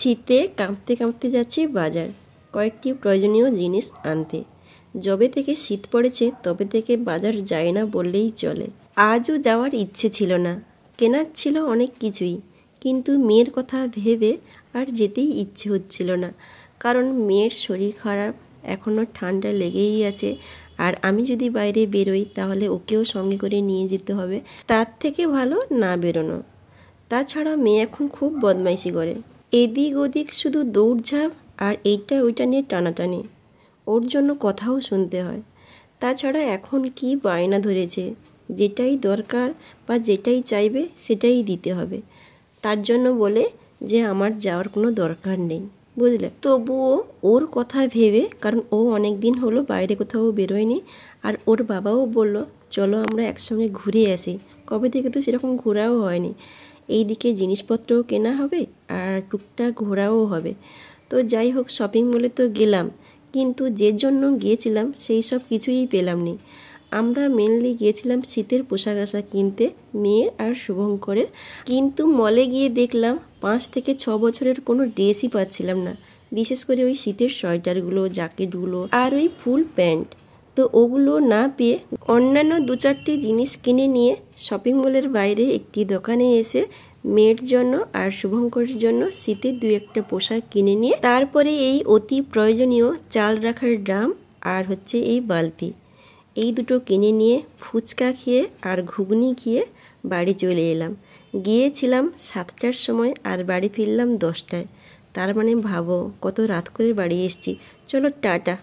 শীতে কাঁপতে কাঁপতে যাচ্ছি বাজার কয়েকটি প্রয়োজনীয় জিনিস আনতে। যবে থেকে শীত পড়েছে তবে থেকে বাজার যায় না বললেই চলে। আজও যাওয়ার ইচ্ছে ছিল না, কেনার ছিল অনেক কিছুই, কিন্তু মেয়ের কথা ভেবে আর যেতেই ইচ্ছে হচ্ছিল না। কারণ মেয়ের শরীর খারাপ, এখনও ঠান্ডা লেগেই আছে, আর আমি যদি বাইরে বেরোই তাহলে ওকেও সঙ্গে করে নিয়ে যেতে হবে। তার থেকে ভালো না বেরোনো। তাছাড়া মেয়ে এখন খুব বদমাইশি করে, এদিক ওদিক শুধু দৌড়ঝাঁপ আর এইটা ওইটা নিয়ে টানাটানি। ওর জন্য কথাও শুনতে হয়। তাছাড়া এখন কি বায়না ধরেছে, যেটাই দরকার বা যেটাই চাইবে সেটাই দিতে হবে। তার জন্য বলে যে আমার যাওয়ার কোনো দরকার নেই, বুঝলে। তবুও ওর কথা ভেবে, কারণ ও অনেক দিন হলো বাইরে কোথাও বেরোয়নি, আর ওর বাবাও বলল চলো আমরা একসঙ্গে ঘুরে আসি। কবে থেকে তো সেরকম ঘোরাও হয়নি। এই দিকে জিনিসপত্রও কেনা হবে আর টুকটাক ঘোরাও হবে। তো যাই হোক, শপিং মলে তো গেলাম, কিন্তু যে জন্য গিয়েছিলাম সেই সব কিছুই পেলাম নি। আমরা মেনলি গিয়েছিলাম শীতের পোশাক আশাক কিনতে, মেয়ের আর শুভঙ্করের। কিন্তু মলে গিয়ে দেখলাম 5 থেকে 6 বছরের কোনো ড্রেসই পাচ্ছিলাম না। বিশেষ করে ওই শীতের সোয়েটারগুলো, জ্যাকেটগুলো আর ওই ফুল প্যান্ট। তো ওগুলো না পেয়ে অন্যান্য 2-4টি জিনিস কিনে নিয়ে শপিং মলের বাইরে একটি দোকানে এসে মেয়ের জন্য আর শুভঙ্করের জন্য শীতের 2-1টা পোশাক কিনে নিয়ে তারপরে এই অতি প্রয়োজনীয় চাল রাখার ড্রাম আর হচ্ছে এই বালতি, এই দুটো কিনে নিয়ে ফুচকা খেয়ে আর ঘুগনি খেয়ে বাড়ি চলে এলাম। গিয়েছিলাম 7টার সময় আর বাড়ি ফিরলাম 10টায়। তার মানে ভাবো কত রাত করে বাড়ি এসেছি। চলো টাটা।